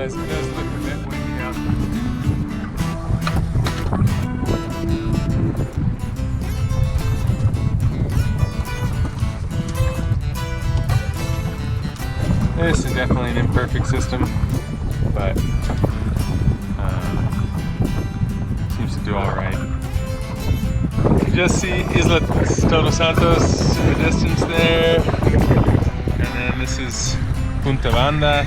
Otherwise, it does look a bit windy out. This is definitely an imperfect system, but seems to do all right. You just see Isla Todos Santos in the distance there, and then this is Punta Banda,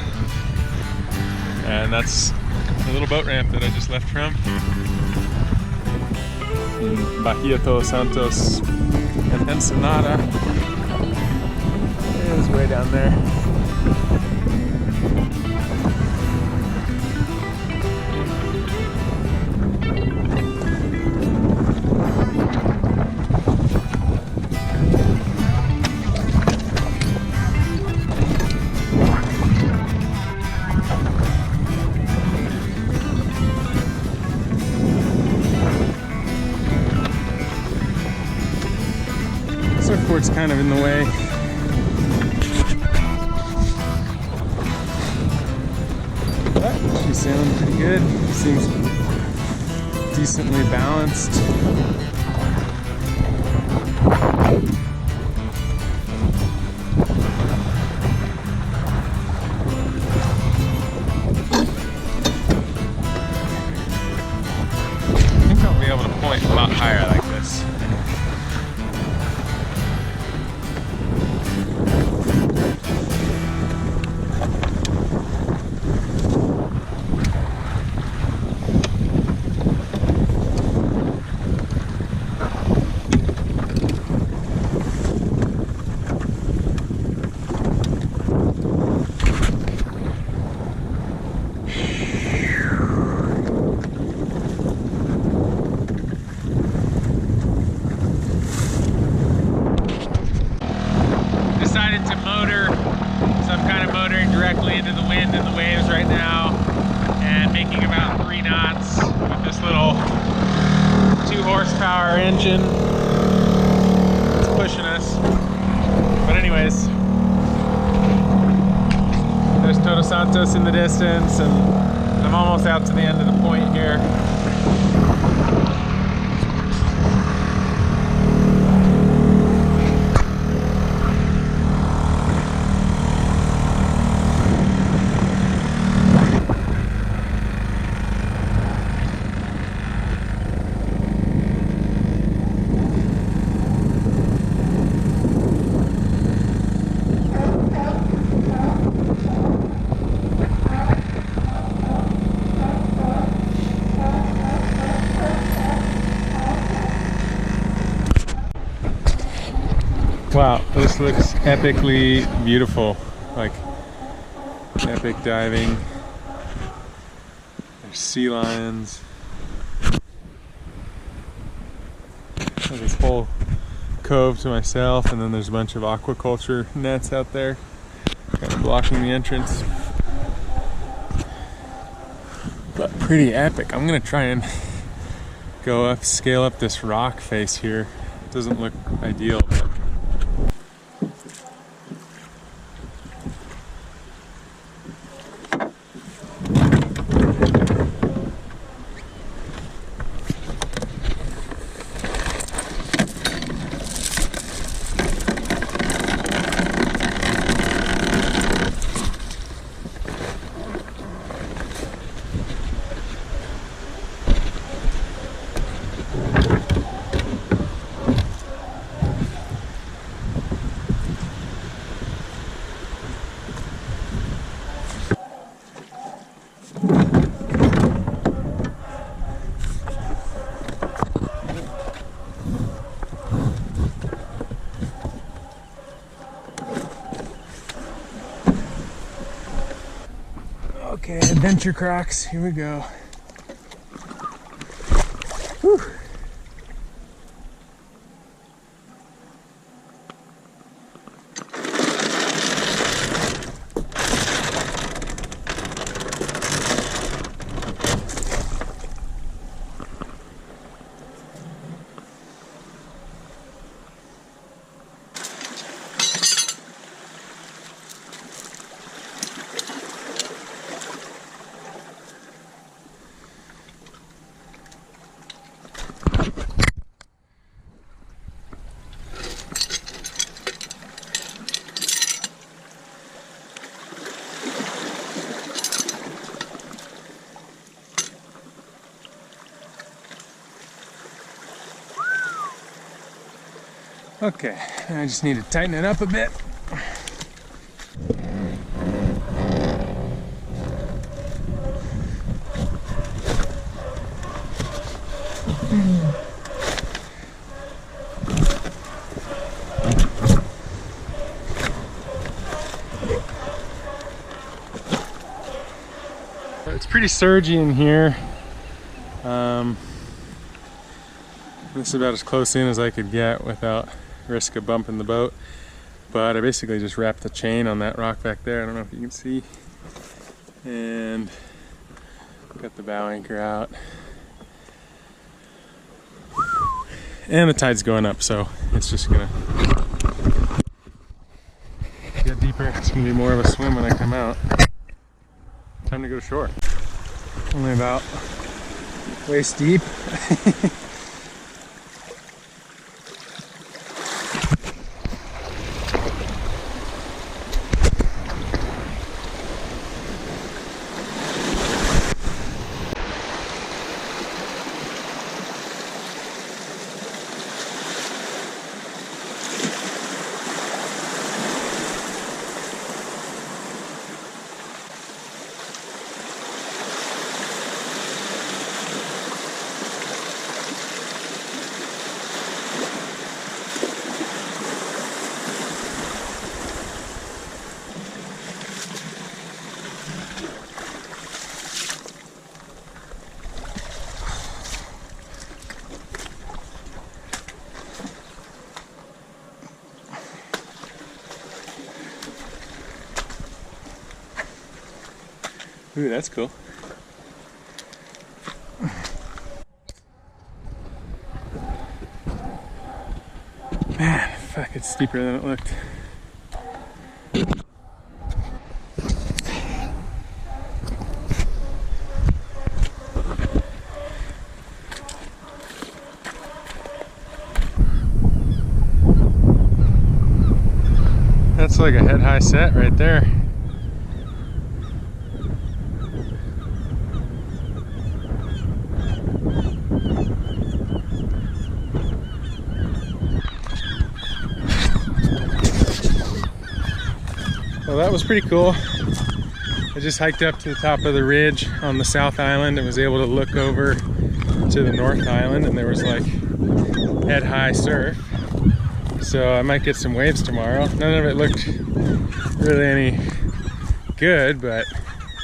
and that's the little boat ramp that I just left from. In Bahia Todos Santos and Ensenada is way down there. Surfboard's kind of in the way. But she's sailing pretty good. Seems decently balanced. I think I'll be able to point a lot higher like this. Directly into the wind and the waves right now, and making about 3 knots with this little 2 horsepower engine. It's pushing us. But anyways, there's Todos Santos in the distance, and I'm almost out to the end of the point here. Wow, this looks epically beautiful, like epic diving. There's sea lions. There's this whole cove to myself, and then there's a bunch of aquaculture nets out there kind of blocking the entrance. But pretty epic. I'm gonna try and go up, scale up this rock face here. It doesn't look ideal, but okay, adventure Crocs, here we go. Whew. Okay, I just need to tighten it up a bit. It's pretty surgy in here. This is about as close in as I could get without risk of bumping the boat. But I basically just wrapped the chain on that rock back there. I don't know if you can see. And got the bow anchor out. And the tide's going up, so it's just gonna get deeper. It's gonna be more of a swim when I come out. Time to go to shore. Only about waist deep. Ooh, that's cool. Man, fuck, it's steeper than it looked. That's like a head-high set right there. Well, that was pretty cool. I just hiked up to the top of the ridge on the South Island and was able to look over to the North Island, and there was like head-high surf. So I might get some waves tomorrow. None of it looked really any good, but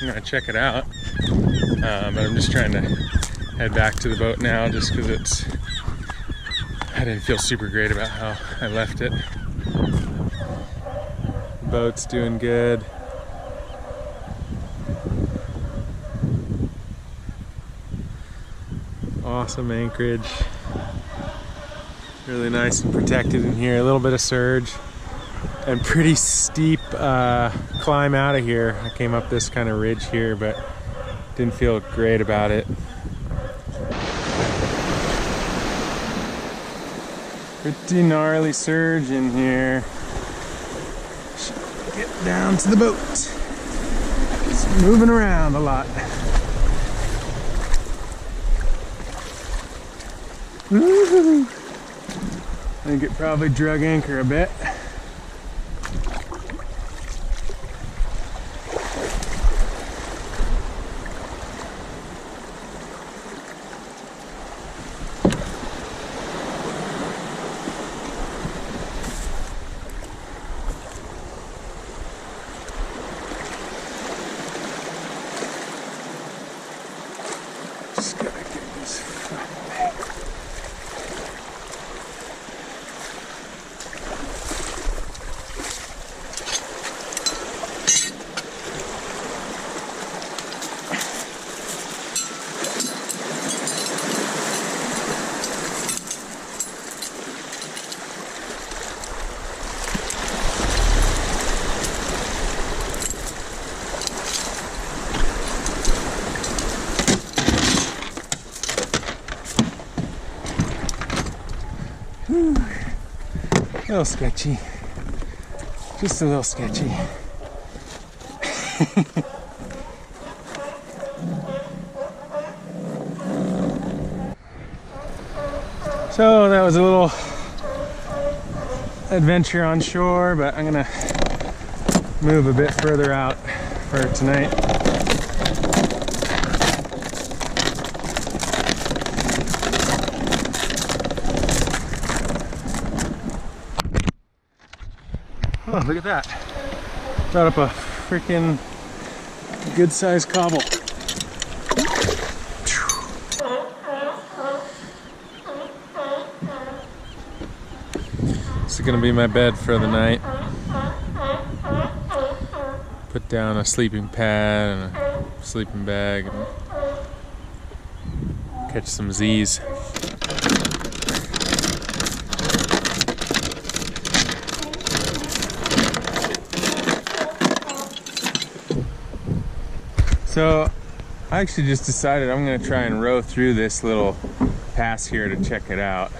I'm gonna check it out. But I'm just trying to head back to the boat now just because I didn't feel super great about how I left it. Boat's doing good. Awesome anchorage. Really nice and protected in here. A little bit of surge and pretty steep climb out of here. I came up this kind of ridge here, but didn't feel great about it. Pretty gnarly surge in here. Get down to the boat. It's moving around a lot. Woo-hoo. I think it probably drug anchor a bit. Just gotta get this front back. A little sketchy. Just a little sketchy. So that was a little adventure on shore, but I'm gonna move a bit further out for tonight. Oh, look at that. Brought up a freaking good sized cobble. This is gonna be my bed for the night. Put down a sleeping pad and a sleeping bag and catch some Z's. So I actually just decided I'm going to try and row through this little pass here to check it out.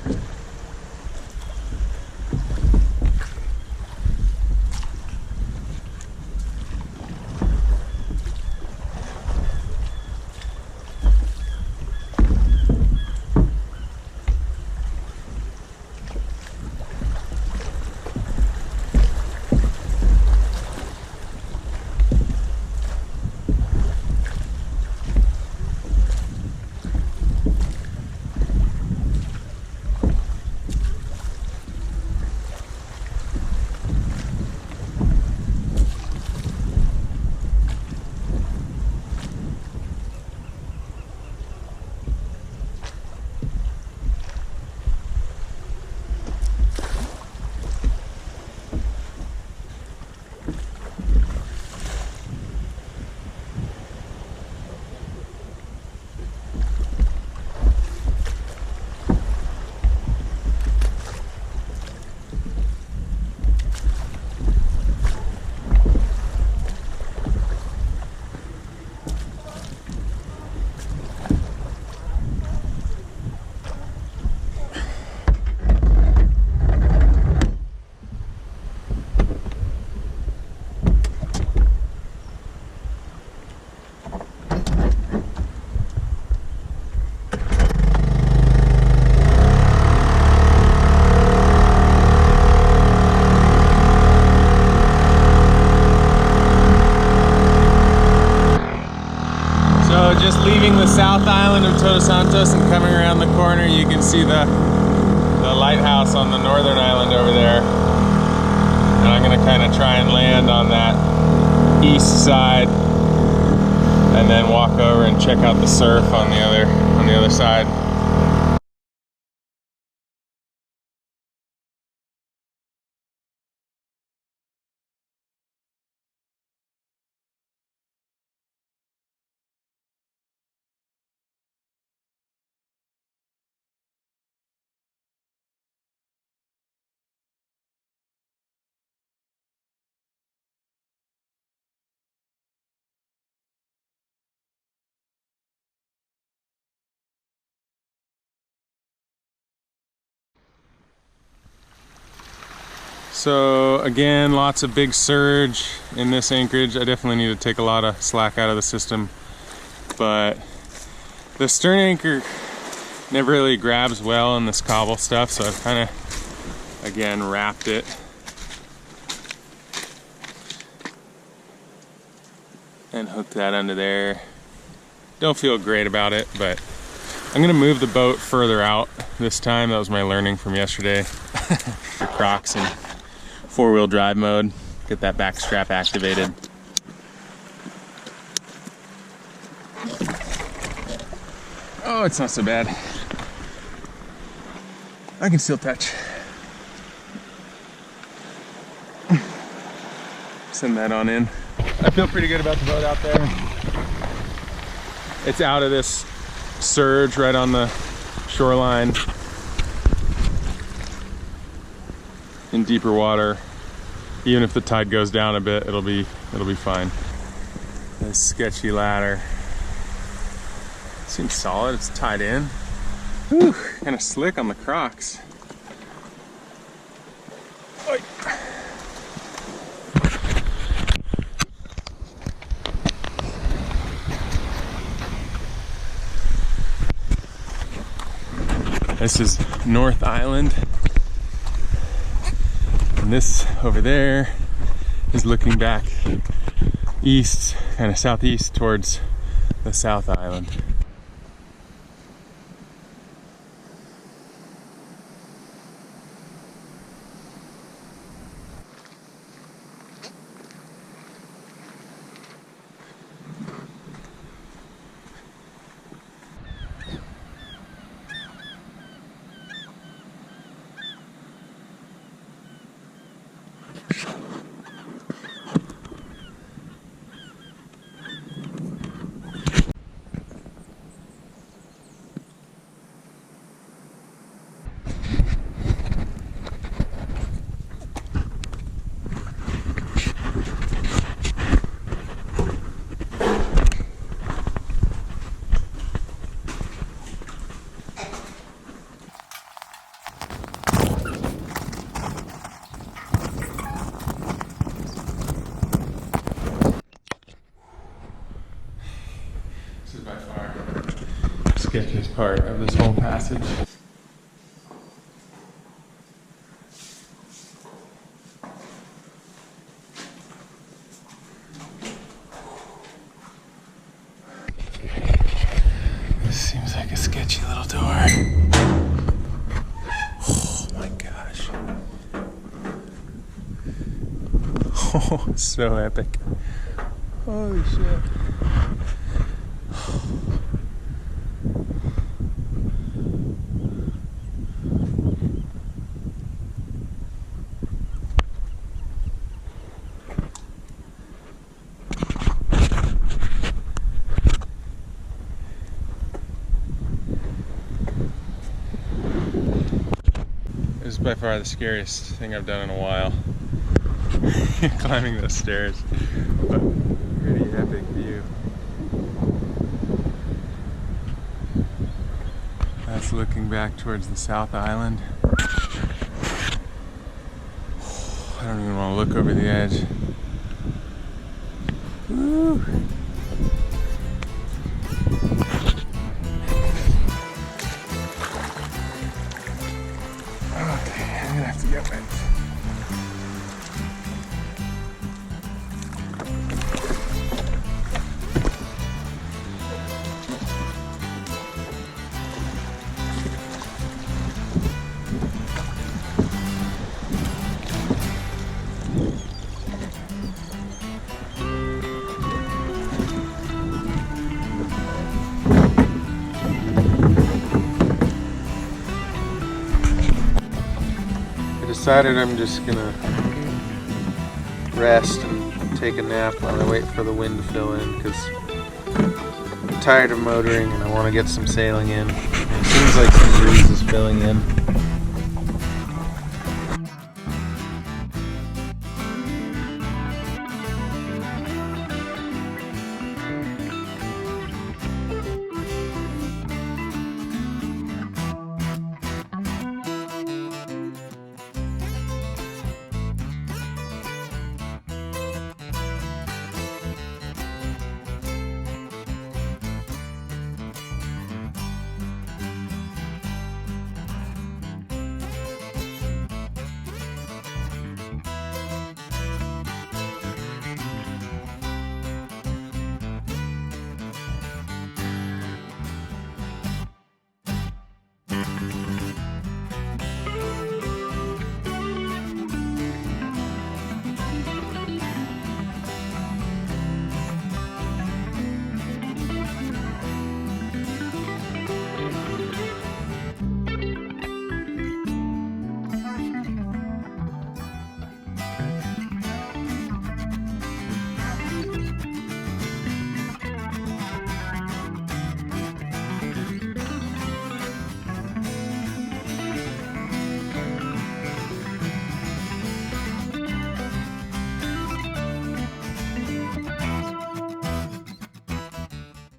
Just leaving the south island of Todos Santos and coming around the corner, you can see the lighthouse on the northern island over there. And I'm gonna kind of try and land on that east side and then walk over and check out the surf on the other side. So again, lots of big surge in this anchorage. I definitely need to take a lot of slack out of the system, but the stern anchor never really grabs well in this cobble stuff, so I've kind of again wrapped it. And hooked that under there. Don't feel great about it, but I'm gonna move the boat further out this time. That was my learning from yesterday. The Crocs and four-wheel drive mode, get that back strap activated. Oh, it's not so bad. I can still touch. Send that on in. I feel pretty good about the boat out there. It's out of this surge right on the shoreline. In deeper water, even if the tide goes down a bit, it'll be fine. This sketchy ladder seems solid. It's tied in. Whew, kind of slick on the Crocs. Oy. This is North Island. And this over there is looking back east, kind of southeast towards the South Island. By far the sketchiest part of this whole passage. This seems like a sketchy little door. Oh my gosh. Oh, so epic. Holy shit. This is by far the scariest thing I've done in a while. Climbing those stairs, but pretty epic view. That's looking back towards the South Island. I don't even want to look over the edge. Woo. Okay, I'm gonna have to get wet. Decided I'm just gonna rest and take a nap while I wait for the wind to fill in, because I'm tired of motoring and I want to get some sailing in. It seems like some breeze is filling in.